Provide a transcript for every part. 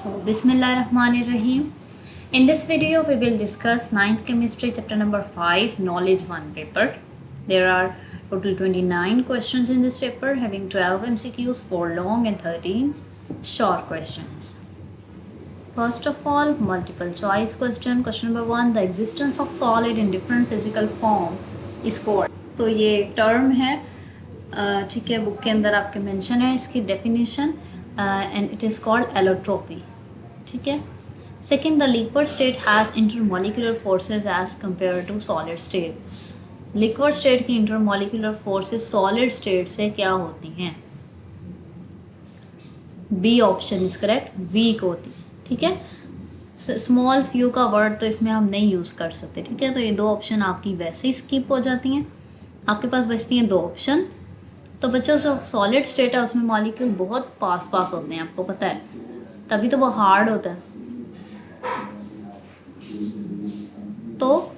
So, Bismillahirrahmanirrahim. In this video, we will discuss 9th chemistry chapter number 5, knowledge 1 paper. There are total 29 questions in this paper, having 12 MCQs, 4 long and 13 short questions. First of all, multiple choice question. Question number 1, the existence of solid in different physical form is called. तो ये एक term है, ठीक है, book के अंदर आपके mention है इसकी definition, and it is called allotropy. ठीक है. Second, the liquid state has intermolecular forces as compare to solid state. Liquid state की इंटरमोलिकुलर फोर्सेज सॉलिड स्टेट से क्या होती हैं? B option is correct, weak होती है. ठीक है. स्मॉल फ्यू का वर्ड तो इसमें हम नहीं यूज़ कर सकते. ठीक है. तो ये दो ऑप्शन आपकी वैसे ही स्किप हो जाती हैं. आपके पास बचती हैं दो ऑप्शन. तो बच्चों जो सॉलिड स्टेट है उसमें मॉलिक्यूल बहुत पास पास होते हैं, आपको पता है, तभी तो वो हार्ड होता है. तो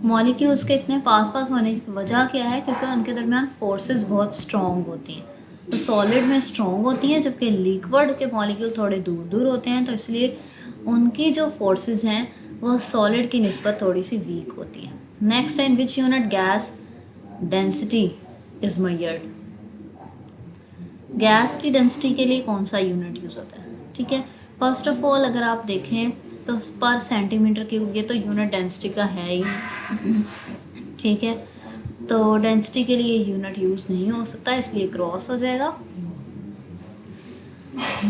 मॉलिक्यूल्स के इतने पास पास होने की वजह क्या है? क्योंकि उनके दरमियान फोर्सेस बहुत स्ट्रॉन्ग होती हैं. तो सॉलिड में स्ट्रॉन्ग होती हैं, जबकि लिक्विड के मॉलिक्यूल थोड़े दूर दूर होते हैं. तो इसलिए उनकी जो फोर्सेस हैं वो सॉलिड की निस्बत थोड़ी सी वीक होती है. नेक्स्ट है, in which unit gas density is measured. Gas की डेंसिटी के लिए कौन सा यूनिट यूज़ होता है? ठीक है. फर्स्ट ऑफ ऑल अगर आप देखें तो पर सेंटीमीटर क्यूब, ये तो यूनिट डेंसिटी का है ही. ठीक है. तो डेंसिटी के लिए यूनिट यूज़ नहीं हो सकता, इसलिए क्रॉस हो जाएगा.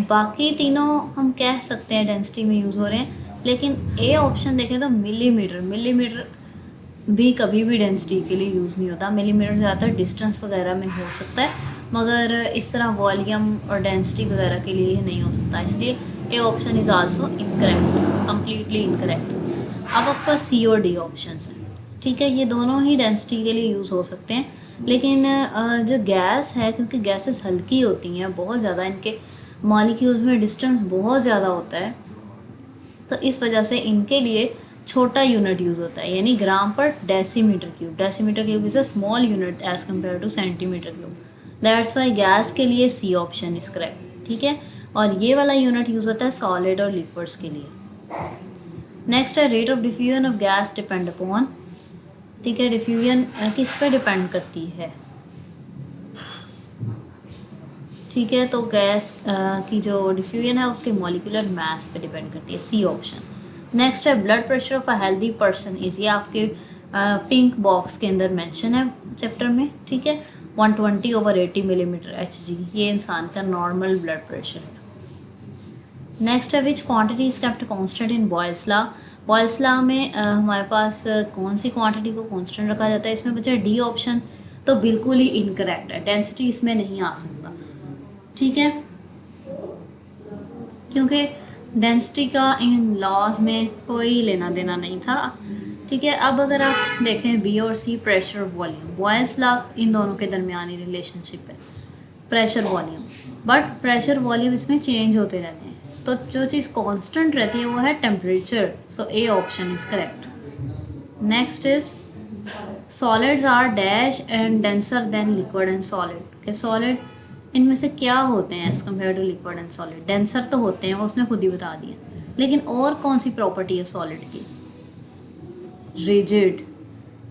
बाकी तीनों हम कह सकते हैं डेंसिटी में यूज़ हो रहे हैं, लेकिन ए ऑप्शन देखें तो मिलीमीटर भी कभी भी डेंसिटी के लिए यूज़ नहीं होता. मिलीमीटर ज़्यादातर डिस्टेंस वगैरह में हो सकता है, मगर इस तरह वॉल्यूम और डेंसिटी वगैरह के लिए नहीं हो सकता. इसलिए A option is also incorrect, completely incorrect. अब आपका सी और डी ऑप्शन है. ठीक है. ये दोनों ही डेंसिटी के लिए यूज़ हो सकते हैं, लेकिन जो गैस है, क्योंकि गैसेस हल्की होती हैं बहुत ज़्यादा, इनके मॉलिक्यूल्स में डिस्टेंस बहुत ज़्यादा होता है, तो इस वजह से इनके लिए छोटा यूनिट यूज़ होता है, यानी ग्राम पर decimetre cube. Decimetre cube is a small unit as compare to centimetre cube. That's why gas के लिए सी ऑप्शन इज करेक्ट. ठीक है. और ये वाला यूनिट यूज़ होता है सॉलिड और लिक्विड्स के लिए. नेक्स्ट है, rate of diffusion of gas depend upon. ठीक है. डिफ्यूजन किस पे डिपेंड करती है? ठीक है. तो गैस की जो डिफ्यूजन है उसके मॉलिक्यूलर मास पे डिपेंड करती है. C option. नेक्स्ट है, blood pressure of a healthy person is. ये आपके पिंक बॉक्स के अंदर मेंशन है चैप्टर में. ठीक है. 120/80 मिलीमीटर HG, ये इंसान का नॉर्मल ब्लड प्रेशर है. नेक्स्ट है, विच quantity is kept constant in Boyle's law. Boyle's law में हमारे पास कौन सी क्वांटिटी को कांस्टेंट रखा जाता है? इसमें बचा डी ऑप्शन, तो बिल्कुल ही इनकरेक्ट है. डेंसिटी इसमें नहीं आ सकता. ठीक है. क्योंकि डेंसिटी का इन लॉज में कोई लेना देना नहीं था. ठीक है. अब अगर आप देखें बी और C, pressure volume, Boyle's law इन दोनों के दरमियानी रिलेशनशिप है pressure volume, but pressure volume इसमें चेंज होते रहते हैं. तो जो चीज़ कांस्टेंट रहती है वो है temperature. So A option is correct. Next is, solids are dash and denser than liquid and solid. के सॉलिड इनमें से क्या होते हैं as compare to liquid and solid? Denser तो होते हैं, वो उसने खुद ही बता दिया, लेकिन और कौन सी प्रॉपर्टी है सॉलिड की? Rigid.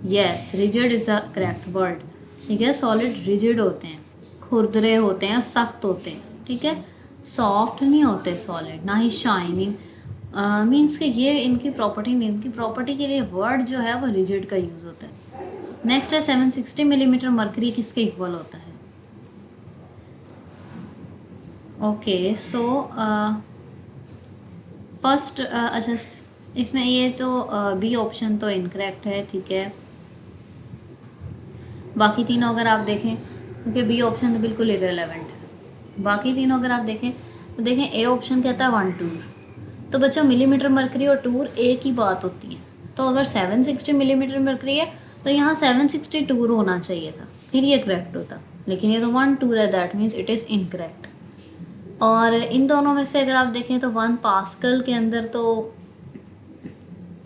Yes, rigid is a correct word. ठीक है. सॉलिड रिजिड होते हैं, खुरदरे होते हैं और सख्त होते हैं. ठीक है. सॉफ्ट नहीं होते सॉलिड, ना ही शाइनिंग. मीन्स कि ये इनकी प्रॉपर्टी नहीं, इनकी प्रॉपर्टी के लिए वर्ड जो है वो रिजिड का यूज़ होता है. नेक्स्ट है, 760 मिलीमीटर मरकरी किसके इक्वल होता है? ओके. सो फर्स्ट, अच्छा, इसमें ये तो बी ऑप्शन तो इनकरेक्ट है. ठीक है. बाकी तीनों अगर आप देखें, क्योंकि बी ऑप्शन तो बिल्कुल इरेलेवेंट है. बाकी तीनों अगर आप देखें तो देखें ए ऑप्शन कहता है 1 टूर. तो बच्चों मिलीमीटर मरकरी और टूर एक ही बात होती है. तो अगर 760 मिलीमीटर मरकरी है तो यहाँ 760 टूर होना चाहिए था, फिर ये करेक्ट होता, लेकिन ये तो 1 टूर है. That means it is incorrect. और इन दोनों में से अगर आप देखें तो 1 पास्कल के अंदर तो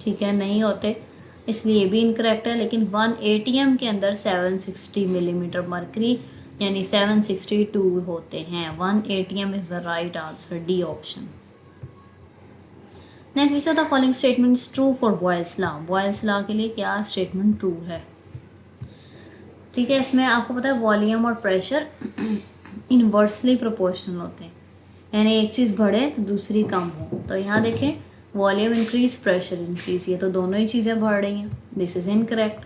ठीक है नहीं होते, इसलिए भी इनकरेक्ट है. लेकिन 1 ATM के अंदर 760 मिलीमीटर मरकरी यानी 762 होते हैं. 1 ATM is the right answer. D option. Next which of the following statement is true for Boyle's law. Boyle's law के लिए क्या स्टेटमेंट ट्रू है? ठीक है, इसमें आपको पता है वॉल्यूम और प्रेशर इनवर्सली प्रोपोर्शनल होते हैं, यानी एक चीज़ बढ़े तो दूसरी कम हो। तो यहाँ देखें वॉल्यूम इंक्रीज प्रेशर इंक्रीज, ये तो दोनों ही चीज़ें बढ़ रही हैं, दिस इज़ इनकरेक्ट।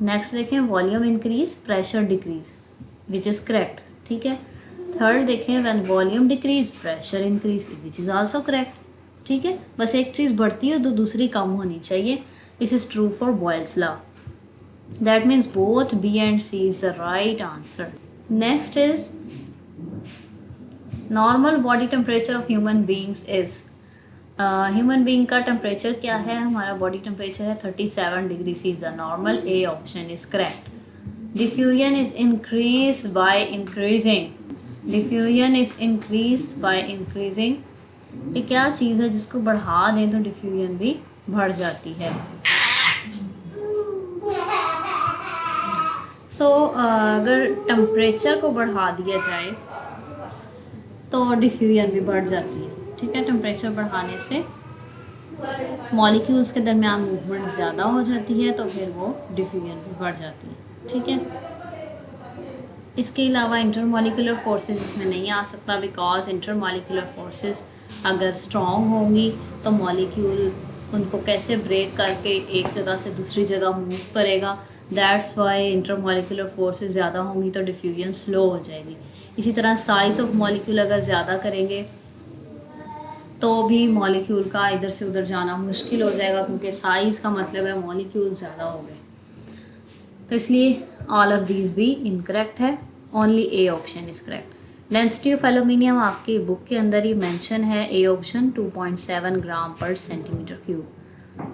नेक्स्ट देखें volume increase pressure decrease, which is correct. ठीक है, थर्ड देखें when volume decrease pressure increase, which is also correct. ठीक है, बस एक चीज़ बढ़ती है तो दूसरी कम होनी चाहिए, this is true for Boyle's law. That means both B and C is the right answer. Next is normal body temperature of human beings is human being का टेम्परेचर क्या है? हमारा बॉडी टेम्परेचर है 37 degree C is a normal, A option is correct. Diffusion is increase by increasing, diffusion is increase by increasing. ये क्या चीज़ है जिसको बढ़ा दें तो डिफ्यूजन भी बढ़ जाती है? अगर टेम्परेचर को बढ़ा दिया जाए तो डिफ्यूजन भी बढ़ जाती है। ठीक है, टेम्परेचर बढ़ाने से मॉलिक्यूल्स के दरमियान मूवमेंट ज़्यादा हो जाती है तो फिर वो डिफ्यूजन भी बढ़ जाती है। ठीक है, इसके अलावा इंटरमॉलिक्यूलर फोर्सेस इसमें नहीं आ सकता, बिकॉज इंटरमॉलिक्यूलर फोर्सेस अगर स्ट्रॉन्ग होंगी तो मॉलिक्यूल उनको कैसे ब्रेक करके एक जगह से दूसरी जगह मूव करेगा। दैट्स वाई इंटरमॉलिक्यूलर फोर्सेस ज़्यादा होंगी तो डिफ्यूजन स्लो हो जाएगी। इसी तरह साइज़ ऑफ मॉलिक्यूल अगर ज़्यादा करेंगे तो भी मॉलिक्यूल का इधर से उधर जाना मुश्किल हो जाएगा, क्योंकि साइज़ का मतलब है मॉलिक्यूल ज़्यादा हो गए। तो इसलिए ऑल ऑफ दीज भी इनकरेक्ट है, only A option is correct. Density of aluminium आपकी बुक के अंदर ही मेंशन है, ए ऑप्शन 2.7 ग्राम पर सेंटीमीटर क्यूब।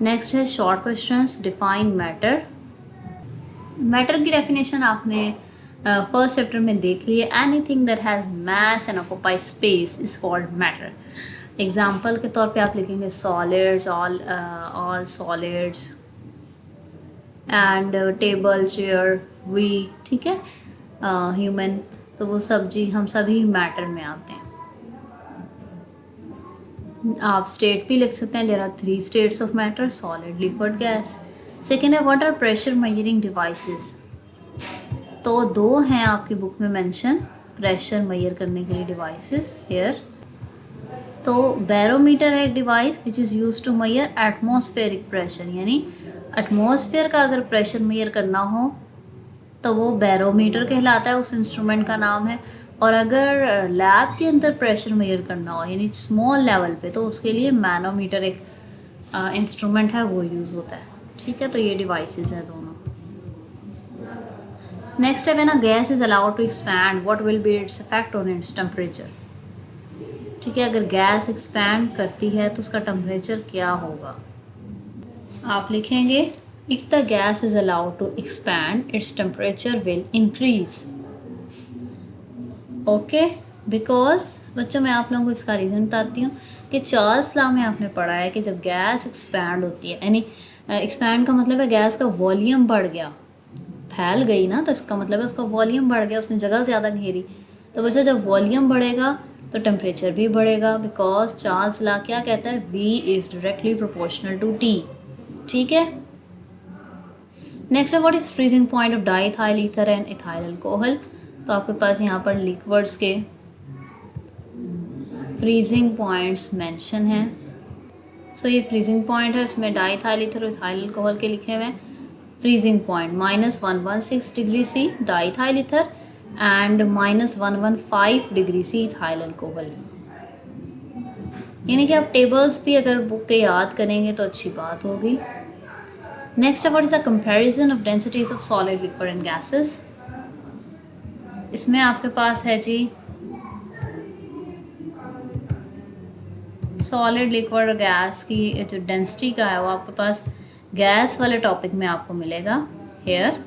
नेक्स्ट है short questions, define matter. Matter की डेफिनेशन आपने फर्स्ट चैप्टर में देख ली है, anything that has mass and occupy space is called matter. Example के तौर पे आप लिखेंगे solids, all solids and table, chair, we. ठीक है, ह्यूमन, तो वो सब जी हम सभी मैटर में आते हैं। आप स्टेट भी लिख सकते हैं, there are 3 states of matter, solid, liquid, gas. Second है वाटर प्रेशर मेजरिंग डिवाइसेस, तो 2 हैं आपकी बुक में मेंशन प्रेशर मेजर करने के लिए डिवाइसेस हेयर। तो बैरोमीटर है एक device which is use to measure atmospheric pressure, यानी एटमॉस्फेयर का अगर प्रेशर मेजर करना हो तो वो बैरोमीटर कहलाता है, उस इंस्ट्रूमेंट का नाम है। और अगर लैब के अंदर प्रेशर मेजर करना हो यानी स्मॉल लेवल पे, तो उसके लिए मैनोमीटर एक इंस्ट्रूमेंट है, वो यूज़ होता है। ठीक है, तो ये डिवाइसेस हैं दोनों। नेक्स्ट है when a gas is allowed to expand what will be its effect on its temperature. ठीक है, अगर गैस एक्सपैंड करती है तो उसका टेम्परेचर क्या होगा? आप लिखेंगे if the gas is allowed to expand its temperature will increase. Okay, because बच्चों मैं आप लोगों को इसका रीज़न बताती हूँ कि चार्ल्स लॉ में आपने पढ़ा है कि जब गैस एक्सपैंड होती है, यानी एक्सपैंड का मतलब है गैस का वॉल्यूम बढ़ गया, फैल गई ना, तो इसका मतलब है उसका वॉल्यूम बढ़ गया, उसने जगह ज़्यादा घेरी। तो बच्चा जब वॉल्यूम बढ़ेगा तो टेम्परेचर भी बढ़ेगा, बिकॉज चार्ल्स लॉ क्या कहता है, V is directly proportional to T। ठीक है, नेक्स्ट है what is freezing point of diethyl ether and ethyl alcohol. तो आपके पास यहाँ पर लिक्विड्स के फ्रीजिंग पॉइंट्स मेंशन हैं। सो ये फ्रीजिंग पॉइंट है, इसमें डाईथाइल ईथर और इथाइल अल्कोहल के लिखे हुए हैं। Freezing point -116 degree C diethyl ether and -115 degree C ethyl alcohol. यानी कि आप टेबल्स भी अगर बुक के याद करेंगे तो अच्छी बात होगी। नेक्स्ट है what is the comparison of densities of solid, liquid and gases. इसमें आपके पास है जी सॉलिड, लिक्विड और गैस की जो डेंसिटी का है वो आपके पास गैस वाले टॉपिक में आपको मिलेगा, हेयर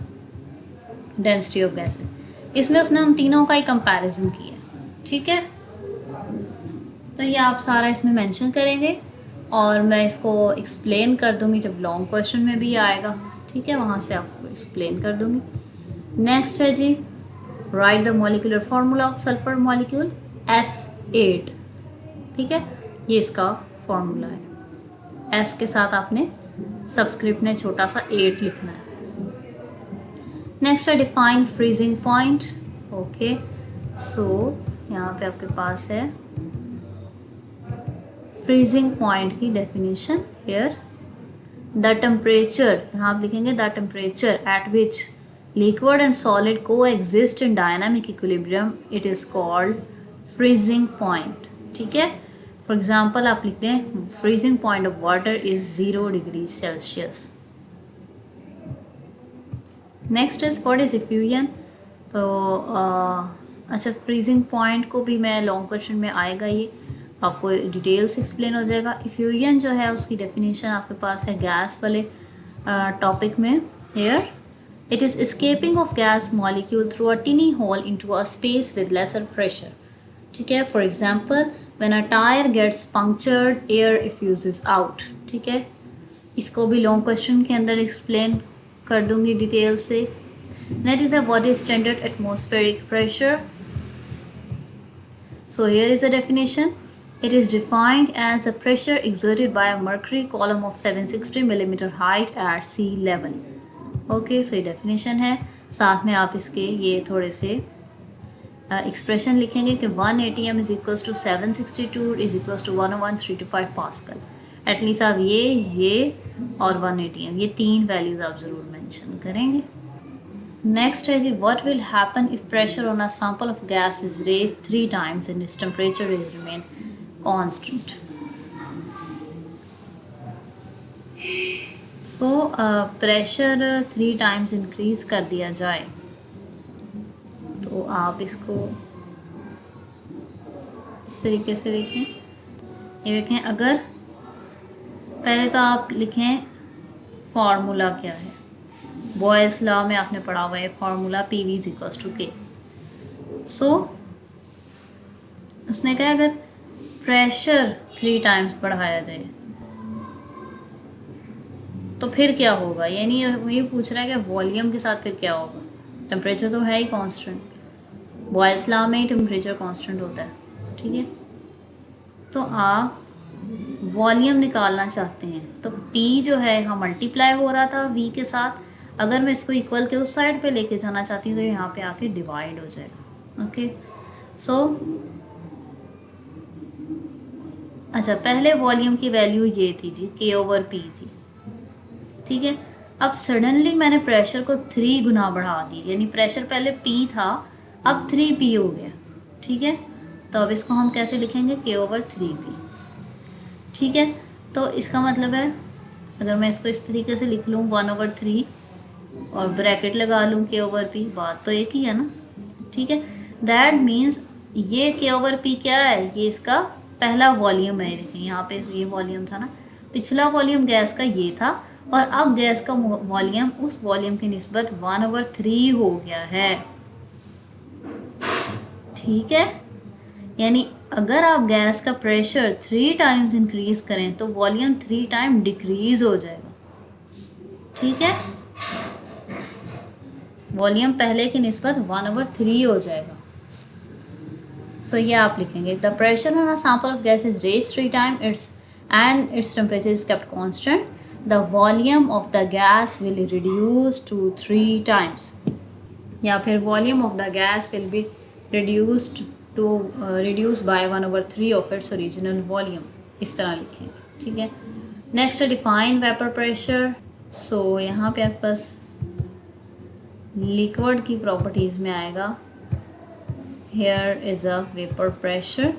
डेंसिटी ऑफ गैसेस। इसमें उसने हम तीनों का ही कंपैरिजन किया। ठीक है, तो ये आप सारा इसमें मेंशन करेंगे और मैं इसको एक्सप्लेन कर दूंगी जब लॉन्ग क्वेश्चन में भी आएगा। ठीक है, वहाँ से आपको एक्सप्लेन कर दूंगी। नेक्स्ट है जी write the molecular formula of sulphur molecule S8। ठीक है, ये इसका फार्मूला है। एस के साथ आपने सबस्क्रिप्ट में छोटा सा 8 लिखना है। नेक्स्ट है define freezing point. Okay, so यहाँ पे आपके पास है फ्रीजिंग पॉइंट की डेफिनेशन। हियर द टेम्परेचर, यहाँ आप लिखेंगे the temperature at which liquid and solid coexist in dynamic equilibrium, it is called freezing point. ठीक है, फॉर एग्जाम्पल आप लिखते हैं freezing point of water is 0 degree Celsius. Next is what is effusion. तो अच्छा, freezing point को भी मैं लॉन्ग क्वेश्चन में आएगा, ये आपको डिटेल्स एक्सप्लेन हो जाएगा। इफ्यूजन जो है उसकी डेफिनेशन आपके पास है गैस वाले टॉपिक में। Here it is escaping of gas molecule through a tiny hole into a space with lesser pressure। ठीक है, for example when a tire gets punctured, air effuses out। ठीक है, इसको भी लॉन्ग क्वेश्चन के अंदर एक्सप्लेन कर दूंगी डिटेल से। Net is a what is standard atmospheric pressure. So here is the definition. It is defined as a pressure exerted by a mercury column of 760 mm height at sea level। Okay, so ये definition है। साथ में आप इसके ये थोड़े से expression लिखेंगे कि 1 atm is equals to 762 is equals to 101.325 pascal. At least आप ये और 1 atm ये 3 वैल्यूज़ आप ज़रूर मेंशन करेंगे। Next है जी, what will happen if pressure on a sample of gas is raised 3 times and its temperature is remain constant। So pressure 3 times increase कर दिया जाए तो आप इसको इस तरीके से लिखें। ये देखें, अगर पहले तो आप लिखें फार्मूला क्या है। बॉयल्स लॉ में आपने पढ़ा हुआ है formula PV is equals to K। सो उसने कहा अगर प्रेशर 3 टाइम्स बढ़ाया जाए तो फिर क्या होगा, यानी वही पूछ रहा है कि वॉल्यूम के साथ फिर क्या होगा। टेम्परेचर तो है ही कांस्टेंट, बॉयल्स लॉ में ही टेम्परेचर कांस्टेंट होता है। ठीक है, तो आप वॉल्यूम निकालना चाहते हैं तो P जो है यहाँ मल्टीप्लाई हो रहा था V के साथ, अगर मैं इसको इक्वल के उस साइड पे लेके जाना चाहती हूँ तो यहाँ पे आके डिवाइड हो जाएगा। ओके, सो अच्छा, पहले वॉल्यूम की वैल्यू ये थी जी K/P थी। ठीक है, अब सडनली मैंने प्रेशर को 3 गुना बढ़ा दी, यानी प्रेशर पहले P था अब 3P हो गया। ठीक है, तो अब इसको हम कैसे लिखेंगे K/3P। ठीक है, तो इसका मतलब है अगर मैं इसको इस तरीके से लिख लूँ 1/3 और ब्रैकेट लगा लूँ K/P, बात तो एक ही है ना। ठीक है, दैट मीन्स ये K/P क्या है, ये इसका पहला वॉल्यूम है। देखें यहाँ पे ये वॉल्यूम था ना, पिछला वॉल्यूम गैस का ये था और अब गैस का वॉल्यूम उस वॉल्यूम की निस्बत 1/3 हो गया है। ठीक है, यानी अगर आप गैस का प्रेशर 3 टाइम्स इंक्रीज करें तो वॉल्यूम 3 टाइम डिक्रीज हो जाएगा। ठीक है, वॉल्यूम पहले की निस्बत 1/3 हो जाएगा। सो ये आप लिखेंगे the pressure on a sample of gas is raised 3 time its temperature is kept constant, the volume of the gas will reduce to 3 times, या फिर volume of the gas will be reduced by 1/3 of its original volume। इस तरह लिखेंगे। ठीक है, next define vapour pressure. सो यहाँ पे आपके पास लिक्विड की प्रॉपर्टीज़ में आएगा। Here is a vapor pressure।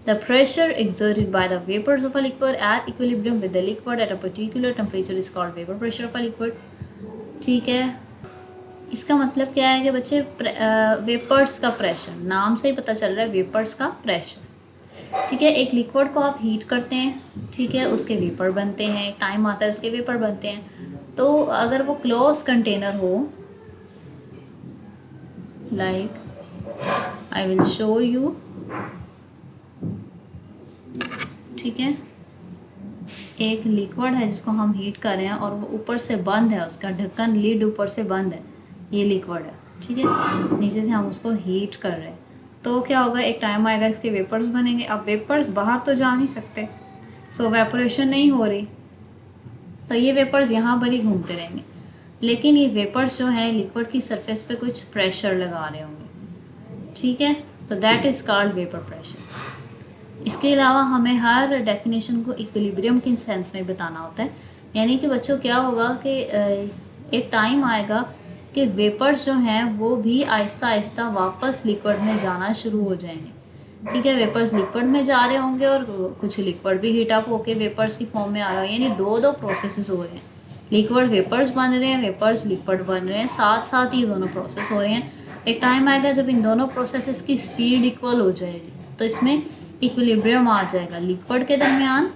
The pressure exerted by the vapors of a liquid at equilibrium with the liquid at a particular temperature is called vapor pressure of a liquid। ठीक है, इसका मतलब क्या है कि बच्चे वेपर्स का pressure, नाम से ही पता चल रहा है वेपर्स का प्रेशर। ठीक है, एक लिक्विड को आप हीट करते हैं, ठीक है, उसके वेपर बनते हैं, टाइम आता है उसके वेपर बनते हैं। तो अगर वो क्लोज कंटेनर हो, like I will show you. ठीक है, एक लिक्विड है जिसको हम हीट कर रहे हैं और वो ऊपर से बंद है, उसका ढक्कन लीड ऊपर से बंद है, ये लिक्विड है। ठीक है, नीचे से हम उसको हीट कर रहे हैं तो क्या होगा, एक टाइम आएगा इसके वेपर्स बनेंगे। अब वेपर्स बाहर तो जा नहीं सकते, सो वेपोरेशन नहीं हो रही, तो ये वेपर्स यहाँ पर ही घूमते रहेंगे, लेकिन ये वेपर्स जो है लिक्विड की सरफेस पे कुछ प्रेशर लगा रहे होंगे, ठीक है। तो that is called vapour pressure. इसके अलावा हमें हर डेफिनेशन को इक्विलिब्रियम के सेंस में बताना होता है, यानी कि बच्चों क्या होगा कि एक टाइम आएगा कि वेपर्स जो हैं वो भी आहिस्ता आहिस्ता वापस लिक्विड में जाना शुरू हो जाएंगे, ठीक है। वेपर्स लिक्विड में जा रहे होंगे और कुछ लिक्विड भी हीट अप होके वेपर्स की फॉर्म में आ रहा है, यानी दो प्रोसेसेस हो रहे हैं। लिक्विड वेपर्स बन रहे हैं, वेपर्स लिक्विड बन रहे हैं, साथ साथ ही दोनों प्रोसेस हो रहे हैं। एक टाइम आएगा जब इन दोनों प्रोसेसेस की स्पीड इक्वल हो जाएगी, तो इसमें इक्विलिब्रियम आ जाएगा लिक्विड के दरमियान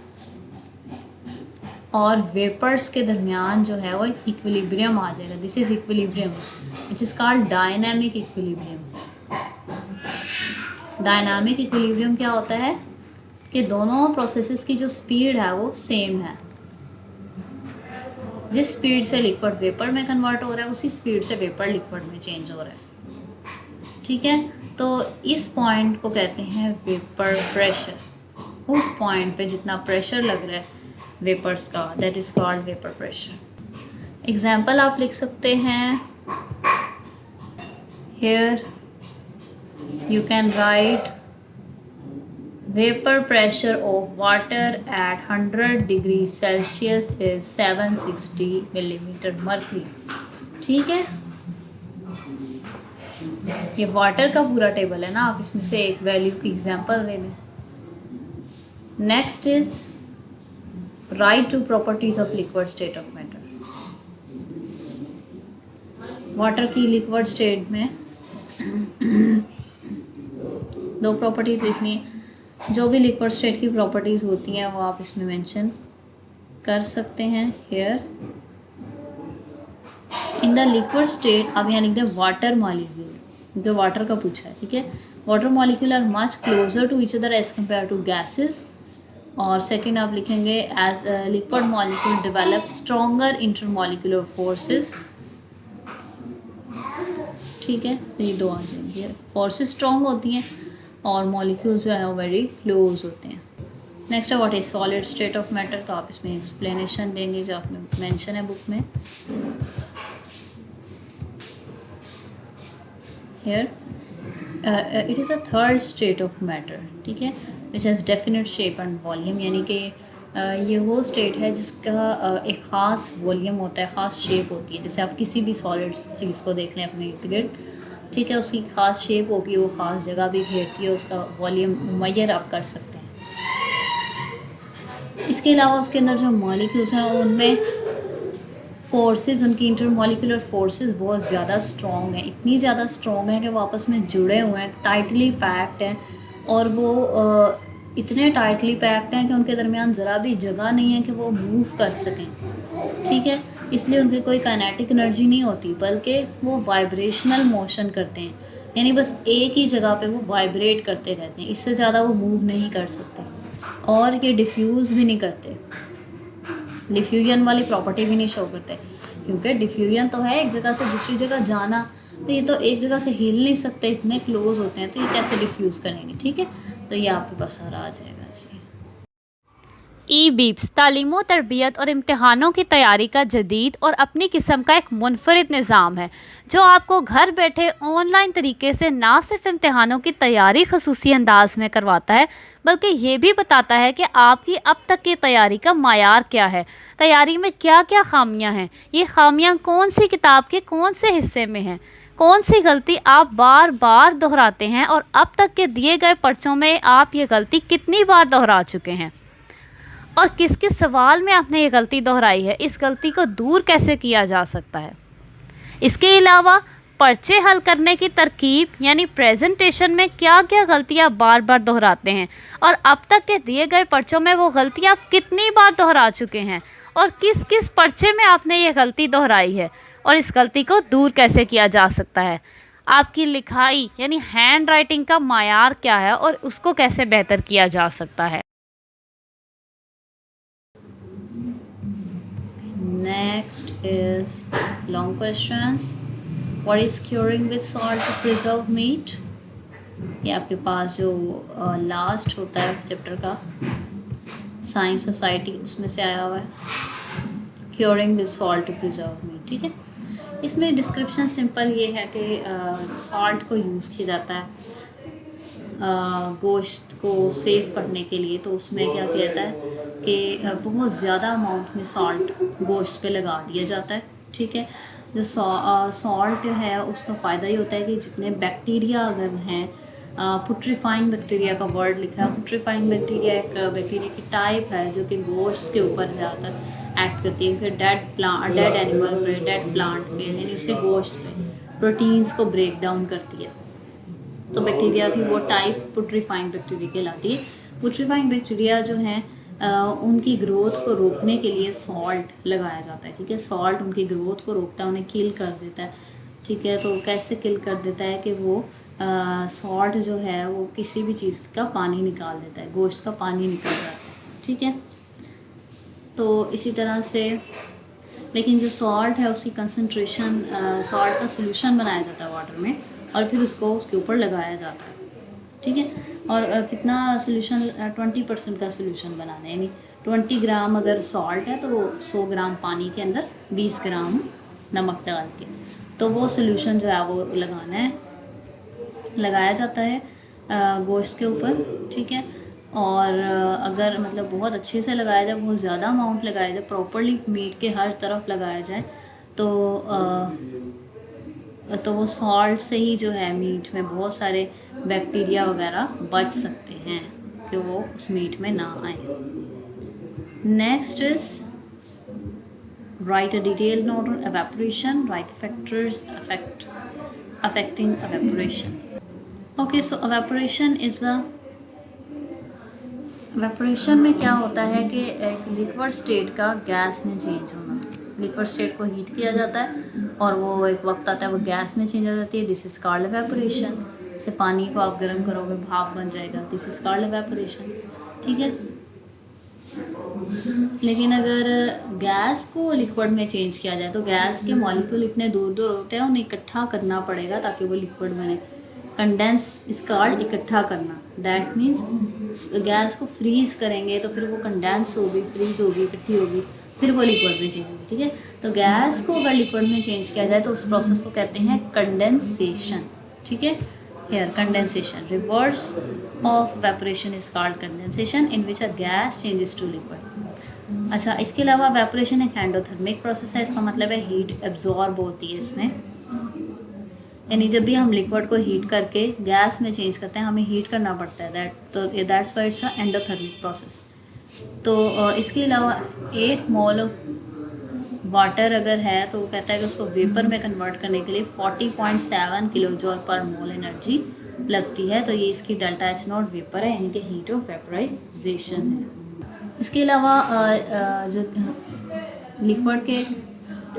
और वेपर्स के दरमियान जो है वो इक्विलिब्रियम आ जाएगा। This is equilibrium which is called dynamic equilibrium. Dynamic equilibrium क्या होता है कि दोनों प्रोसेसेस की जो स्पीड है वो सेम है। जिस स्पीड से लिक्विड वेपर में कन्वर्ट हो रहा है उसी स्पीड से वेपर लिक्विड में चेंज हो रहा है, ठीक है। तो इस पॉइंट को कहते हैं वेपर प्रेशर। उस पॉइंट पे जितना प्रेशर लग रहा है वेपर्स का, that is called vapour pressure. Example आप लिख सकते हैं, here you can write vapor pressure of water at 100 degrees Celsius is 760 millimeter mercury, ठीक है। ये वाटर का पूरा टेबल है ना, आप इसमें से एक वैल्यू की एग्जांपल ले लें। Next is write to properties of liquid state of matter. Water की लिक्विड स्टेट में दो प्रॉपर्टीज़ लिखनी है। जो भी लिक्विड स्टेट की प्रॉपर्टीज़ होती हैं वो आप इसमें मेंशन कर सकते हैं। Here in the liquid state आप यहाँ लिख दें वाटर मॉलिक्यूल, क्योंकि वाटर का पूछा है, ठीक है। Water molecule are much closer to each other as compare to gases. और सेकेंड आप लिखेंगे as liquid molecule develop stronger intermolecular forces, ठीक है। तो ये दो आ जाएंगे, फोर्सेस स्ट्रॉन्ग होती हैं और मॉलिक्यूल्स जो है वो वेरी क्लोज होते हैं। नेक्स्ट है what is solid state of matter. तो आप इसमें एक्सप्लेनेशन देंगे जो आपने मेंशन है बुक में। Here it is a third state of matter, ठीक है, which has definite shape and volume, यानी कि ये वो स्टेट है जिसका एक ख़ास वॉल्यूम होता है, ख़ास शेप होती है। जैसे आप किसी भी सॉलिड चीज़ को देख लें अपने इर्द गिर्द, ठीक है, उसकी ख़ास शेप होगी, वो ख़ास जगह भी घेरती है, उसका वॉल्यूम मेजर आप कर सकते हैं। इसके अलावा उसके अंदर जो मॉलिक्यूल्स हैं उनमें फोर्सेस, उनकी इंटरमॉलिक्यूलर फोर्सेस बहुत ज़्यादा स्ट्रॉन्ग हैं, इतनी ज़्यादा स्ट्रॉन्ग हैं कि वो आपस में जुड़े हुए हैं, टाइटली पैक्ड हैं, और वो इतने टाइटली पैक्ड हैं कि उनके दरमियान ज़रा भी जगह नहीं है कि वो मूव कर सकें, ठीक है। इसलिए उनकी कोई काइनेटिक एनर्जी नहीं होती, बल्कि वो वाइब्रेशनल मोशन करते हैं, यानी बस एक ही जगह पे वो वाइब्रेट करते रहते हैं, इससे ज़्यादा वो मूव नहीं कर सकते। और ये डिफ्यूज़ भी नहीं करते, डिफ्यूजन वाली प्रॉपर्टी भी नहीं शो करते, क्योंकि डिफ्यूजन तो है एक जगह से दूसरी जगह जाना, तो ये तो एक जगह से हिल नहीं सकते, इतने क्लोज होते हैं, तो ये कैसे डिफ्यूज़ करेंगे, ठीक है। तो ये आपके पास सारा आ जाएगा जी। ई-बीप्स तालीम तरबियत और इम्तहानों की तैयारी का जदीद और अपनी किस्म का एक मुनफरिद निज़ाम है जो आपको घर बैठे ऑनलाइन तरीके से ना सिर्फ इम्तहानों की तैयारी खसूसी अंदाज में करवाता है, बल्कि ये भी बताता है कि आपकी अब तक की तैयारी का मायार क्या है, तैयारी में क्या क्या खामियां हैं, ये खामियां कौन सी किताब के कौन से हिस्से में हैं, कौन सी गलती आप बार बार दोहराते हैं और अब तक के दिए गए पर्चों में आप ये गलती कितनी बार दोहरा चुके हैं, और किस किस सवाल में आपने ये गलती दोहराई है, इस गलती को दूर कैसे किया जा सकता है। इसके अलावा पर्चे हल करने की तरकीब यानी प्रेजेंटेशन में क्या क्या गलतियां बार बार दोहराते हैं और अब तक के दिए गए पर्चों में वो गलतियां कितनी बार दोहरा चुके हैं, और किस किस पर्चे में आपने ये गलती दोहराई है और इस गलती को दूर कैसे किया जा सकता है। आपकी लिखाई यानी हैंड राइटिंग का मायार क्या है और उसको कैसे बेहतर किया जा सकता है। Next is long questions. What is curing with salt to preserve meat? ये आपके पास जो लास्ट होता है चैप्टर का साइंस सोसाइटी उसमें से आया हुआ है। Curing with salt to preserve meat, ठीक है। इसमें डिस्क्रिप्शन सिंपल ये है कि सॉल्ट को यूज़ किया जाता है गोश्त को सेव करने के लिए। तो उसमें क्या किया जाता है कि बहुत ज़्यादा अमाउंट में सॉल्ट गोश्त पे लगा दिया जाता है, ठीक है। जो सॉल्ट है उसका फ़ायदा ये होता है कि जितने बैक्टीरिया अगर हैं, पुट्रीफाइंग बैक्टीरिया का वर्ड लिखा है। पुट्रीफाइंग बैक्टीरिया एक बैक्टीरिया की टाइप है जो कि गोश्त के ऊपर ज़्यादातर एक्ट करती है, कि डेड एनिमल पे, डेड प्लांट पे, यानी उसके गोश्त पे प्रोटीन्स को ब्रेक डाउन करती है। तो बैक्टीरिया की वो टाइप पुट्रीफाइंग बैक्टीरिया कहलाती है। पुट्रीफाइंग बैक्टीरिया जो हैं उनकी ग्रोथ को रोकने के लिए सॉल्ट लगाया जाता है, ठीक है। सॉल्ट उनकी ग्रोथ को रोकता है, उन्हें किल कर देता है, ठीक है। तो कैसे किल कर देता है कि वो सॉल्ट जो है वो किसी भी चीज़ का पानी निकाल देता है, गोश्त का पानी निकल जाता है, ठीक है। तो इसी तरह से लेकिन जो सॉल्ट है उसकी कंसंट्रेशन, सॉल्ट का सोल्यूशन बनाया जाता है वाटर में और फिर उसको उसके ऊपर लगाया जाता है, ठीक है। और कितना सोल्यूशन, 20% का सोल्यूशन बनाना है, यानी 20 ग्राम अगर सॉल्ट है तो 100 ग्राम पानी के अंदर 20 ग्राम नमक डाल के तो वो सोल्यूशन जो है वो लगाया जाता है गोश्त के ऊपर, ठीक है। और अगर मतलब बहुत अच्छे से लगाया जाए, बहुत ज़्यादा अमाउंट लगाया जाए, प्रॉपरली मीट के हर तरफ लगाया जाए तो वो सॉल्ट से ही जो है मीट में बहुत सारे बैक्टीरिया वगैरह बच सकते हैं कि वो उस मीट में ना आए। Next is right a detail note on evaporation, right factors affecting evaporation. Okay, so evaporation में क्या होता है कि एक लिक्विड स्टेट का गैस में चेंज होना। लिक्विड स्टेट को हीट किया जाता है और वो एक वक्त आता है वो गैस में चेंज हो जाती है, दिस इज कॉल्ड एवेपोरेशन। जैसे पानी को आप गर्म करोगे भाप बन जाएगा, दिस इज कॉल्ड एवेपोरेशन, ठीक है। लेकिन अगर गैस को लिक्विड में चेंज किया जाए तो गैस के मॉलिक्यूल इतने दूर दूर होते हैं, उन्हें इकट्ठा करना पड़ेगा ताकि वो लिक्विड बने। कंडेंस इज कॉल्ड इकट्ठा करना, दैट मीन्स गैस को फ्रीज करेंगे तो फिर वो कंडेंस होगी, फ्रीज होगी, इकट्ठी होगी, फिर वो लिक्विड में चेंज होगी, ठीक है। तो गैस को अगर लिक्विड में चेंज किया जाए तो उस प्रोसेस को कहते हैं कंडेंसेशन, ठीक है। Here condensation, reverse of evaporation is called condensation in which a gas changes to liquid. अच्छा, इसके अलावा evaporation एक एंडोथर्मिक प्रोसेस है। इसका मतलब है हीट एब्जॉर्ब होती है इसमें, यानी जब भी हम लिक्विड को हीट करके गैस में चेंज करते हैं हमें हीट करना पड़ता है, that's why it's a endothermic process. तो इसके अलावा 1 मोल ऑफ वाटर अगर है तो वो कहता है कि उसको वेपर में कन्वर्ट करने के लिए 40.7 किलो जूल पर मोल एनर्जी लगती है। तो ये इसकी डेल्टा एच नॉट वेपर है, यानी कि हीट ऑफ वेपराइजेशन है। इसके अलावा जो लिक्विड के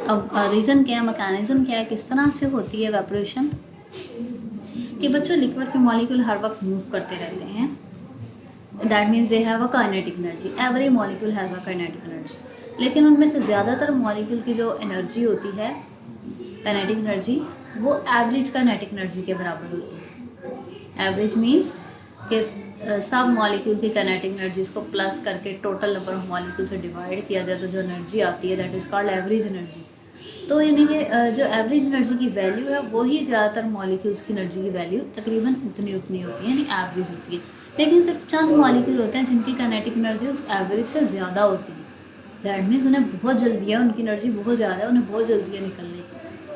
अब रीज़न क्या है, मैकेनिज़्म क्या है, किस तरह से होती है वेपरेशन, कि बच्चों लिक्विड के मॉलिक्यूल हर वक्त मूव करते रहते हैं, that means they have a kinetic energy, every molecule has a kinetic energy. लेकिन उनमें से ज़्यादातर मॉलिक्यूल की जो एनर्जी होती है काइनेटिक एनर्जी, वो एवरेज काइनेटिक एनर्जी के बराबर होती है। एवरेज मीन्स कि सब मॉलिक्यूल की काइनेटिक एनर्जीज को प्लस करके टोटल नंबर ऑफ मॉलिक्यूल से डिवाइड किया जाए तो जो एनर्जी आती है that is called average energy. तो यानी कि जो एवरेज एनर्जी की वैल्यू है वही ज़्यादातर मॉलिक्यूल्स की एनर्जी की वैल्यू तकरीबन उतनी होती है, यानी एवरेज होती है। लेकिन सिर्फ चंद मॉलिक्यूल होते हैं जिनकी काइनेटिक एनर्जी उस एवरेज से ज़्यादा होती है, दैट मीन्स उन्हें बहुत जल्दी है, उनकी एनर्जी बहुत ज़्यादा है, उन्हें बहुत जल्दी है निकलने की।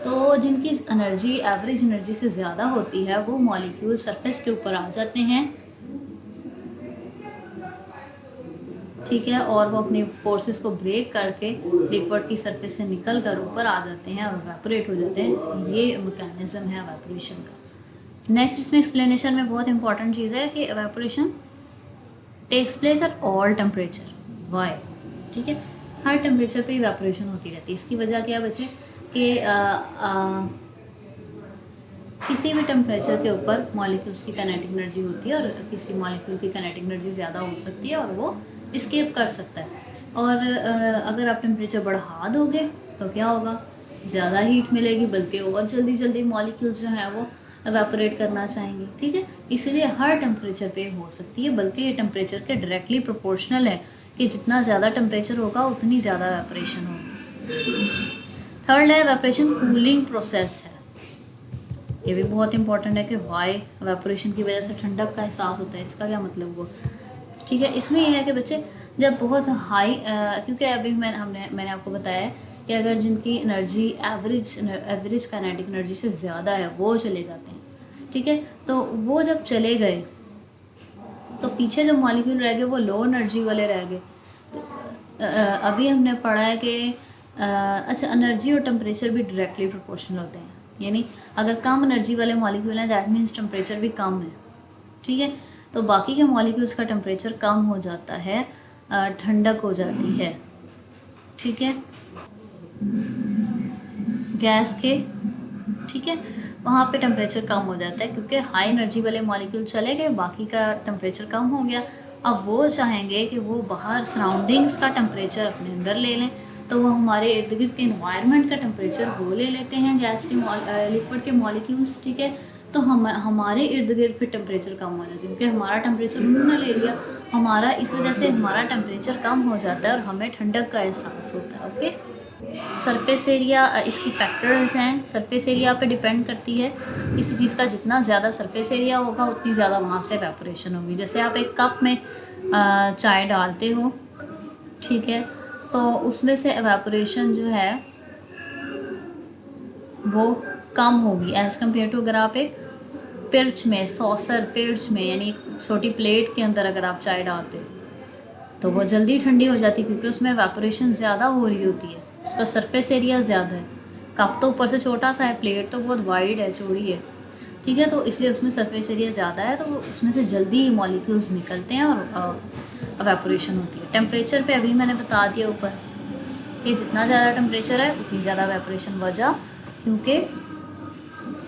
तो जिनकी एनर्जी एवरेज एनर्जी से ज़्यादा होती है वो मॉलिक्यूल सरफेस के ऊपर आ जाते हैं, ठीक है, और वो अपनी फोर्सेस को ब्रेक करके लिक्विड की सरफेस से निकल कर ऊपर आ जाते हैं और एवेपोरेट हो जाते हैं। ये मैकेनिज्म है एवेपोरेशन का। नेक्स्ट इसमें एक्सप्लेनेशन में बहुत इंपॉर्टेंट चीज़ है कि evaporation takes place at all temperature, why, ठीक है, हर टेम्परेचर पे इवेपोरेशन होती रहती है। इसकी वजह क्या बच्चे कि किसी भी टेम्परेचर के ऊपर मॉलिक्यूल्स की काइनेटिक एनर्जी होती है और किसी मॉलिक्यूल की काइनेटिक एनर्जी ज़्यादा हो सकती है और वो इस्केप कर सकता है। और अगर आप टेम्परेचर बढ़ा दोगे तो क्या होगा, ज़्यादा हीट मिलेगी, बल्कि और जल्दी जल्दी मॉलिक्यूल्स जो हैं वो एवेपोरेट करना चाहेंगे, ठीक है। इसलिए हर टेम्परेचर पे हो सकती है, बल्कि ये टेम्परेचर के डायरेक्टली प्रोपोर्शनल है कि जितना ज़्यादा टेम्परेचर होगा उतनी ज़्यादा एवेपोरेशन होगी। थर्ड है एवेपोरेशन कूलिंग प्रोसेस है। ये भी बहुत इंपॉर्टेंट है कि वाई एवेपोरेशन की वजह से ठंडक का एहसास होता है, इसका क्या मतलब हुआ। ठीक है, इसमें यह है कि बच्चे जब बहुत हाई क्योंकि अभी मैंने आपको बताया है कि अगर जिनकी एनर्जी एवरेज काइनेटिक एनर्जी से ज़्यादा है वो चले जाते हैं, ठीक है, तो वो जब चले गए तो पीछे जो मॉलिक्यूल रह गए वो लो एनर्जी वाले रह गए। अभी हमने पढ़ा है कि अच्छा, एनर्जी और टेम्परेचर भी डायरेक्टली प्रोपोर्शनल होते हैं, यानी अगर कम एनर्जी वाले मॉलिक्यूल हैं दैट मीन्स टेम्परेचर भी कम है। ठीक है, तो बाकी के मॉलिक्यूल्स का टेम्परेचर कम हो जाता है, ठंडक हो जाती है। ठीक है, गैस के, ठीक है, वहाँ पे टेम्परेचर कम हो जाता है क्योंकि हाई एनर्जी वाले मॉलिक्यूल चले गए, बाकी का टेम्परेचर कम हो गया। अब वो चाहेंगे कि वो बाहर सराउंडिंग्स का टेम्परेचर अपने अंदर ले लें, तो वो हमारे इर्द गिर्द के इन्वायरमेंट का टेम्परेचर वो ले लेते हैं, गैस के लिक्विड के मॉलिक्यूल्स। ठीक है, तो हमारे इर्द गिर्द फिर टेम्परेचर कम हो जाता है क्योंकि हमारा टेम्परेचर उन्होंने ले लिया, हमारा इस वजह से हमारा टेम्परेचर कम हो जाता है और हमें ठंडक का एहसास होता है। ओके, सरफेस एरिया इसकी फैक्टर्स हैं, सरफेस एरिया पे डिपेंड करती है। किसी चीज़ का जितना ज़्यादा सरफेस एरिया होगा उतनी ज़्यादा वहाँ से एवेपोरेशन होगी। जैसे आप एक कप में चाय डालते हो, ठीक है, तो उसमें से एवेपोरेशन जो है वो कम होगी एज़ कम्पेयर टू अगर आप एक पिर्च में, सॉसर पिर्च में, यानी एक छोटी प्लेट के अंदर अगर आप चाय डालते हो तो वो जल्दी ठंडी हो जाती है क्योंकि उसमें एवेपोरेशन ज़्यादा हो रही होती है, उसका सरफेस एरिया ज़्यादा है। कप तो ऊपर से छोटा सा है, प्लेट तो बहुत वाइड है, चौड़ी है। ठीक है, तो इसलिए उसमें सरफेस एरिया ज़्यादा है, तो उसमें से जल्दी मॉलिक्यूल्स निकलते हैं और एवेपोरेशन होती है। टेम्परेचर पे अभी मैंने बता दिया ऊपर कि जितना ज़्यादा टेम्परेचर है उतनी ज़्यादा एवेपोरेशन, वजह क्योंकि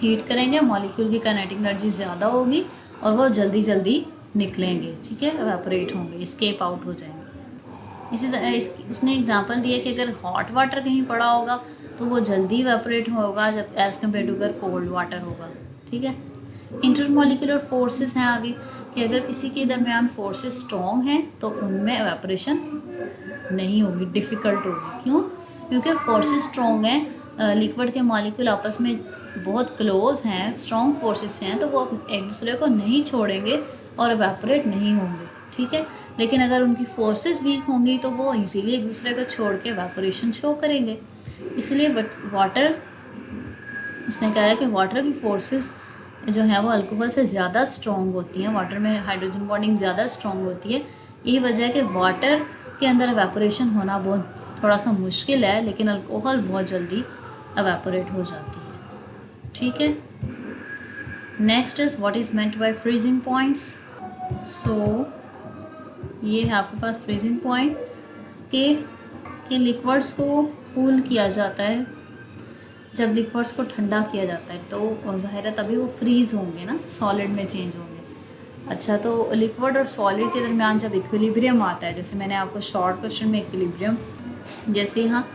हीट करेंगे, मॉलिक्यूल की काइनेटिक एनर्जी ज़्यादा होगी और वो जल्दी जल्दी निकलेंगे। ठीक है, एवेपोरेट होंगे, एस्केप आउट हो जाएंगे। इसी तरह उसने एग्जांपल दिया कि अगर हॉट वाटर कहीं पड़ा होगा तो वो जल्दी एवेपोरेट होगा जब एज़ कम्पेयर टू अगर कोल्ड वाटर होगा। ठीक है, इंटरमॉलिक्यूलर फोर्सेस हैं आगे कि अगर किसी के दरमियान फोर्सेस स्ट्रॉन्ग हैं तो उनमें एवेपोरेशन नहीं होगी, डिफ़िकल्ट होगी। क्यों? क्योंकि फोर्सेस स्ट्रॉन्ग हैं, लिक्विड के मॉलिक्यूल आपस में बहुत क्लोज हैं, स्ट्रॉन्ग फोर्सेस हैं, तो वो एक दूसरे को नहीं छोड़ेंगे और एवेपोरेट नहीं होंगे। ठीक है, लेकिन अगर उनकी फोर्सेस वीक होंगी तो वो इजीली एक दूसरे को छोड़ के एवेपोरेशन शो करेंगे। इसलिए वाटर, उसने कहा है कि वाटर की फोर्सेस जो है वो अल्कोहल से ज़्यादा स्ट्रॉन्ग होती हैं, वाटर में हाइड्रोजन बॉन्डिंग ज़्यादा स्ट्रॉन्ग होती है। यही वजह है कि वाटर के अंदर एवेपोरेशन होना बहुत थोड़ा सा मुश्किल है, लेकिन अल्कोहल बहुत जल्दी एवेपोरेट हो जाती है। ठीक है, next is what is meant by freezing points. So ये है आपके पास फ्रीजिंग पॉइंट कि लिक्विड्स को कूल किया जाता है। जब लिक्विड्स को ठंडा किया जाता है तो ज़ाहिर है तभी वो फ्रीज़ होंगे ना, सॉलिड में चेंज होंगे। अच्छा, तो लिक्विड और सॉलिड के दरमियान जब इक्विलिब्रियम आता है, जैसे मैंने आपको शॉर्ट क्वेश्चन में इक्विलिब्रियम, जैसे यहाँ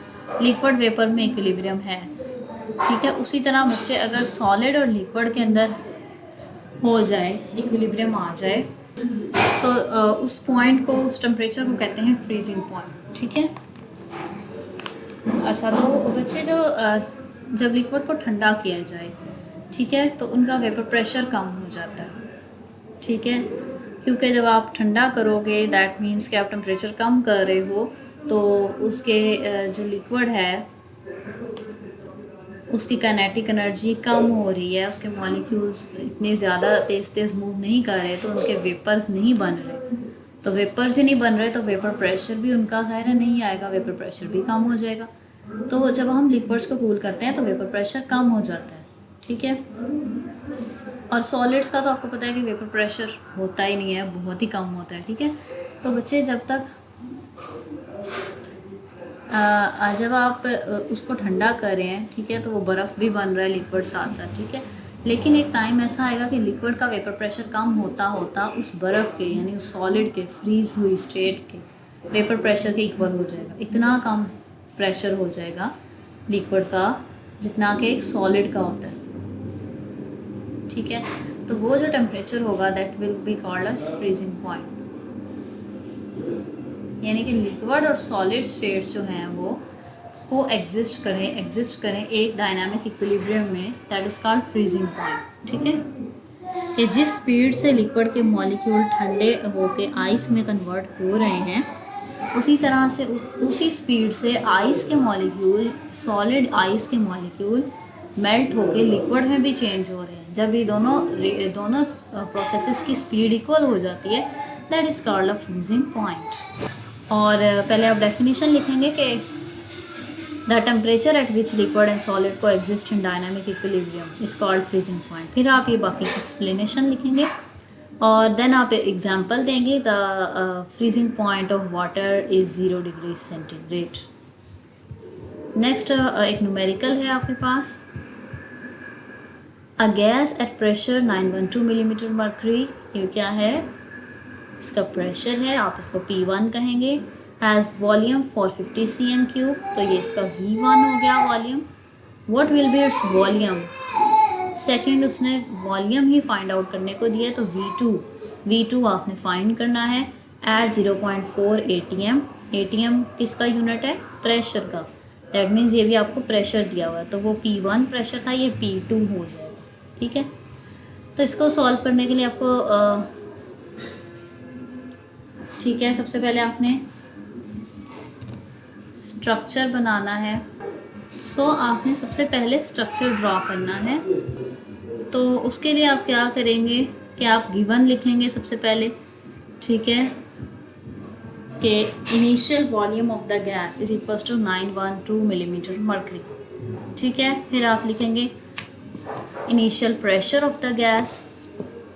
लिक्विड वेपर में इक्विलिब्रियम है, ठीक है, उसी तरह बच्चे अगर सॉलिड और लिक्विड के अंदर हो जाए, इक्विलिब्रियम आ जाए, तो उस पॉइंट को, उस टेम्परेचर को कहते हैं फ्रीजिंग पॉइंट। ठीक है, अच्छा, तो बच्चे जो जब लिक्विड को ठंडा किया जाए, ठीक है, तो उनका वेपर प्रेशर कम हो जाता है। ठीक है, क्योंकि जब आप ठंडा करोगे दैट मीन्स कि आप टेम्परेचर कम कर रहे हो, तो उसके जो लिक्विड है उसकी काइनेटिक एनर्जी कम हो रही है, उसके मॉलिक्यूल्स इतने ज़्यादा तेज़ मूव नहीं कर रहे, तो उनके वेपर्स नहीं बन रहे। तो वेपर्स ही नहीं बन रहे तो वेपर प्रेशर भी उनका ज़ाहिर नहीं आएगा, वेपर प्रेशर भी कम हो जाएगा। तो जब हम लिक्विड्स को कूल करते हैं तो वेपर प्रेशर कम हो जाता है। ठीक है, और सॉलिड्स का तो आपको पता है कि वेपर प्रेशर होता ही नहीं है, बहुत ही कम होता है। ठीक है, तो बच्चे जब तक जब आप उसको ठंडा कर रहे हैं, ठीक है, तो वो बर्फ़ भी बन रहा है लिक्विड साथ साथ। ठीक है, लेकिन एक टाइम ऐसा आएगा कि लिक्विड का वेपर प्रेशर कम होता होता उस बर्फ़ के, यानी उस सॉलिड के फ्रीज़ हुई स्टेट के वेपर प्रेशर के इक्वल हो जाएगा। इतना कम प्रेशर हो जाएगा लिक्विड का जितना कि एक सॉलिड का होता है। ठीक है, तो वो जो टेम्परेचर होगा that will be called as freezing point. यानी कि लिक्विड और सॉलिड स्टेट्स जो हैं वो को एग्जिस्ट करें एक डायनामिक इक्विलिब्रियम में, that is called freezing point. ठीक है, कि जिस स्पीड से लिक्विड के मॉलिक्यूल ठंडे होके आइस में कन्वर्ट हो रहे हैं, उसी तरह से उसी स्पीड से आइस के मॉलिक्यूल, सॉलिड आइस के मॉलिक्यूल मेल्ट होके लिक्विड में भी चेंज हो रहे हैं। जब ये दोनों प्रोसेसेस की स्पीड इक्वल हो जाती है, that is called a freezing point. और पहले आप डेफिनेशन लिखेंगे कि the temperature at which liquid and solid coexist in dynamic equilibrium is called freezing point. फिर आप ये बाकी एक्सप्लेनेशन लिखेंगे और देन आप एग्जांपल देंगे, the freezing point of water is 0 degree centigrade. Next एक न्यूमेरिकल है आपके पास, a gas at pressure 912 millimetre mercury. ये क्या है, इसका प्रेशर है, आप इसको P1 कहेंगे, हैज़ वॉल्यूम 450 cm3, तो ये इसका V1 हो गया volume. What will be its volume, second उसने वॉल्यूम ही फाइंड आउट करने को दिया है, तो V2 आपने फाइंड करना है एट 0.4 ATM। ATM किसका यूनिट है, प्रेशर का, दैट मीन्स ये भी आपको प्रेशर दिया हुआ है, तो वो P1 प्रेशर था, ये P2 हो जाएगा। ठीक है, तो इसको सॉल्व करने के लिए आपको ठीक है, सबसे पहले आपने स्ट्रक्चर बनाना है। आपने सबसे पहले स्ट्रक्चर ड्रॉ करना है। तो उसके लिए आप क्या करेंगे कि आप गिवन लिखेंगे सबसे पहले। ठीक है, कि initial volume of the gas is equals to 912 millimetre mercury. ठीक है, फिर आप लिखेंगे initial pressure of the gas,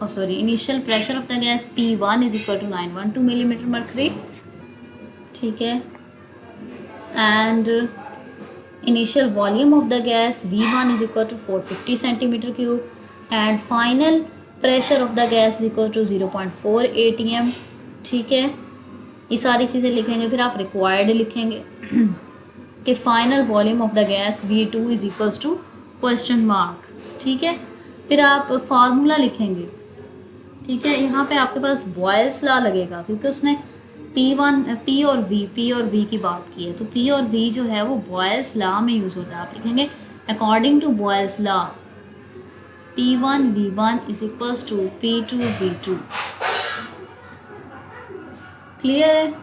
initial pressure of the gas P1 is equal to 912 millimetre mercury. ठीक है, and initial volume of the gas V1 is equal to 450 centimetre cube, and final pressure of the gas is equal to 0.4 ATM। ठीक है, ये सारी चीज़ें लिखेंगे। फिर आप रिक्वायर्ड लिखेंगे कि final volume of the gas V2 is equals to question mark. ठीक है, फिर आप फार्मूला लिखेंगे। ठीक है, यहाँ पे आपके पास बॉयल्स लॉ लगेगा, क्योंकि उसने P और V की बात की है, तो P और V जो है वो बॉयल्स लॉ में यूज़ होता है। आप लिखेंगे according to Boyle's law P1 V1 is equals to P2 V2। Clear है,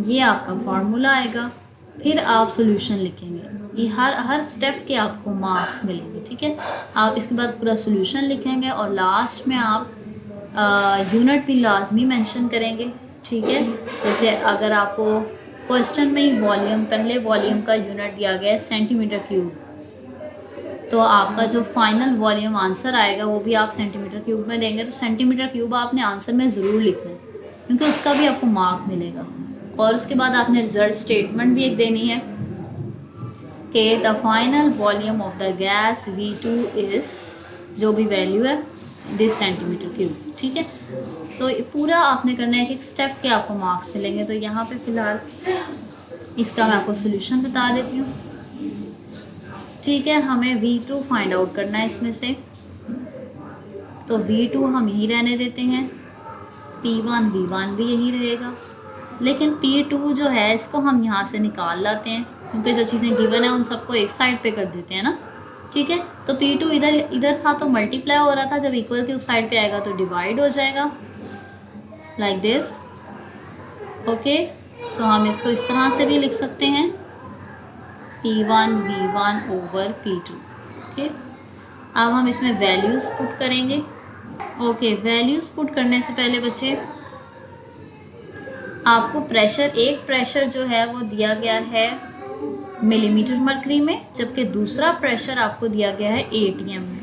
ये आपका फार्मूला आएगा। फिर आप सॉल्यूशन लिखेंगे, ये हर स्टेप के आपको मार्क्स मिलेंगे। ठीक है, आप इसके बाद पूरा सॉल्यूशन लिखेंगे और लास्ट में आप यूनिट भी लाजमी मेंशन करेंगे। ठीक है, जैसे अगर आपको क्वेश्चन में ही पहले वॉल्यूम का यूनिट दिया गया है सेंटीमीटर क्यूब, तो आपका जो फाइनल वॉल्यूम आंसर आएगा वो भी आप सेंटीमीटर क्यूब में देंगे। तो सेंटीमीटर क्यूब आपने आंसर में ज़रूर लिखना है, क्योंकि उसका भी आपको मार्क मिलेगा। और उसके बाद आपने रिजल्ट स्टेटमेंट भी एक देनी है कि the final volume of the gas V2 is, जो भी वैल्यू है, दिस सेंटीमीटर क्यूब। ठीक है, तो पूरा आपने करना है, एक स्टेप के आपको मार्क्स मिलेंगे। तो यहाँ पे फ़िलहाल इसका मैं आपको सोल्यूशन बता देती हूँ। ठीक है, हमें V2 फाइंड आउट करना है इसमें से, तो V2 हम यही रहने देते हैं, P1 V1 भी यही रहेगा, लेकिन P2 जो है इसको हम यहाँ से निकाल लाते हैं, क्योंकि जो चीज़ें गिवन है उन सबको एक साइड पे कर देते हैं ना। ठीक है, तो P2 इधर था तो मल्टीप्लाई हो रहा था, जब इक्वल के उस साइड पे आएगा तो डिवाइड हो जाएगा, लाइक दिस। ओके, सो हम इसको इस तरह से भी लिख सकते हैं, P1 V1 over P2। Okay, अब हम इसमें वैल्यूज़ पुट करेंगे। ओके, वैल्यूज़ पुट करने से पहले बच्चे आपको एक प्रेशर जो है वो दिया गया है मिलीमीटर मर्करी में, जबकि दूसरा प्रेशर आपको दिया गया है ATM में।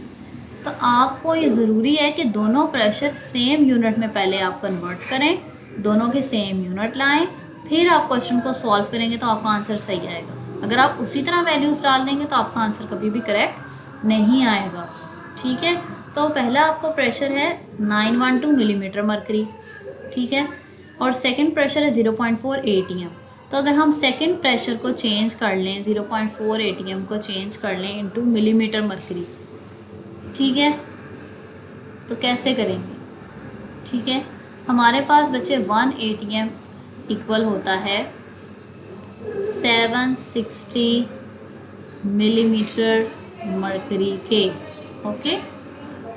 तो आपको ये ज़रूरी है कि दोनों प्रेशर सेम यूनिट में पहले आप कन्वर्ट करें, दोनों के सेम यूनिट लाएं, फिर आप क्वेश्चन को सॉल्व करेंगे तो आपका आंसर सही आएगा। अगर आप उसी तरह वैल्यूज़ डाल देंगे तो आपका आंसर कभी भी करेक्ट नहीं आएगा। ठीक है, तो पहला आपको प्रेशर है 912 मिलीमीटर मर्करी। ठीक है, और सेकंड प्रेशर है 0.4 ATM। तो अगर हम सेकंड प्रेशर को चेंज कर लें, 0.4 ATM को चेंज कर लें इनटू मिलीमीटर मर्करी, ठीक है, तो कैसे करेंगे? ठीक है, हमारे पास बच्चे 1 ATM इक्वल होता है 760 मिलीमीटर मरकरी के। ओके,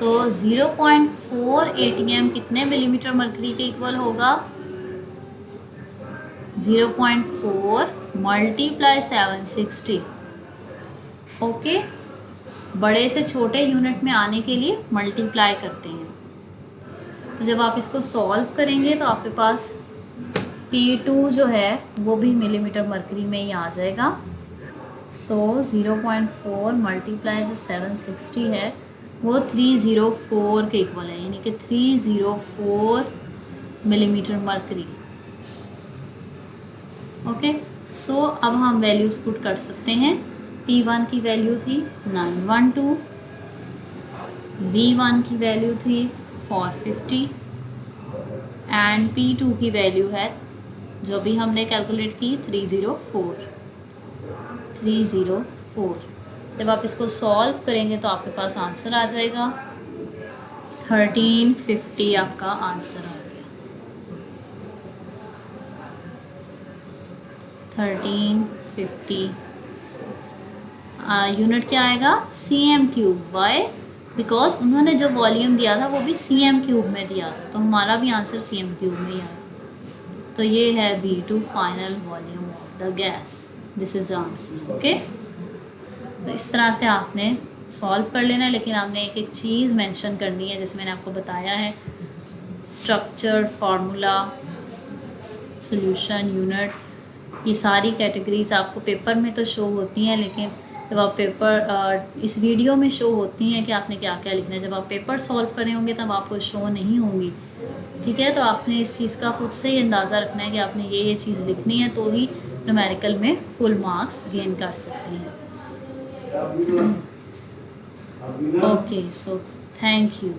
तो 0.4 ATM कितने मिलीमीटर मरकरी के इक्वल होगा? 0.4 मल्टीप्लाई 760। ओके, बड़े से छोटे यूनिट में आने के लिए मल्टीप्लाई करते हैं। तो जब आप इसको सॉल्व करेंगे तो आपके पास P2 जो है वो भी मिलीमीटर मरकरी में ही आ जाएगा। सो 0.4 मल्टीप्लाई जो 760 है वो 304 के इक्वल है, यानी कि 304 मिलीमीटर मरकरी। ओके, सो अब हम वैल्यूज़ पुट कर सकते हैं। P1 की वैल्यू थी 912, B1 की वैल्यू थी 450 एंड P2 की वैल्यू है जो भी हमने कैलकुलेट की 304। जब आप इसको सॉल्व करेंगे तो आपके पास आंसर आ जाएगा 1350। आपका आंसर आ गया 1350। यूनिट क्या आएगा? cm3। वाई? बिकॉज उन्होंने जो वॉल्यूम दिया था वो भी cm3 में दिया था, तो हमारा भी आंसर cm3 में ही आया। तो ये है B2 final volume of the gas. This is the answer. Okay, तो इस तरह से आपने सॉल्व कर लेना है, लेकिन आपने एक एक चीज़ मेंशन करनी है जैसे मैंने आपको बताया है। स्ट्रक्चर, फार्मूला, सॉल्यूशन, यूनिट, ये सारी कैटेगरीज आपको पेपर में तो शो होती हैं, लेकिन जब आप पेपर इस वीडियो में शो होती हैं कि आपने क्या क्या लिखना है। जब आप पेपर सॉल्व कर रहे होंगे तब आपको शो नहीं होंगी। ठीक है, तो आपने इस चीज़ का खुद से ही अंदाज़ा रखना है कि आपने ये चीज़ लिखनी है, तो ही न्यूमेरिकल में फुल मार्क्स गेन कर सकते हैं। Okay, so thank you.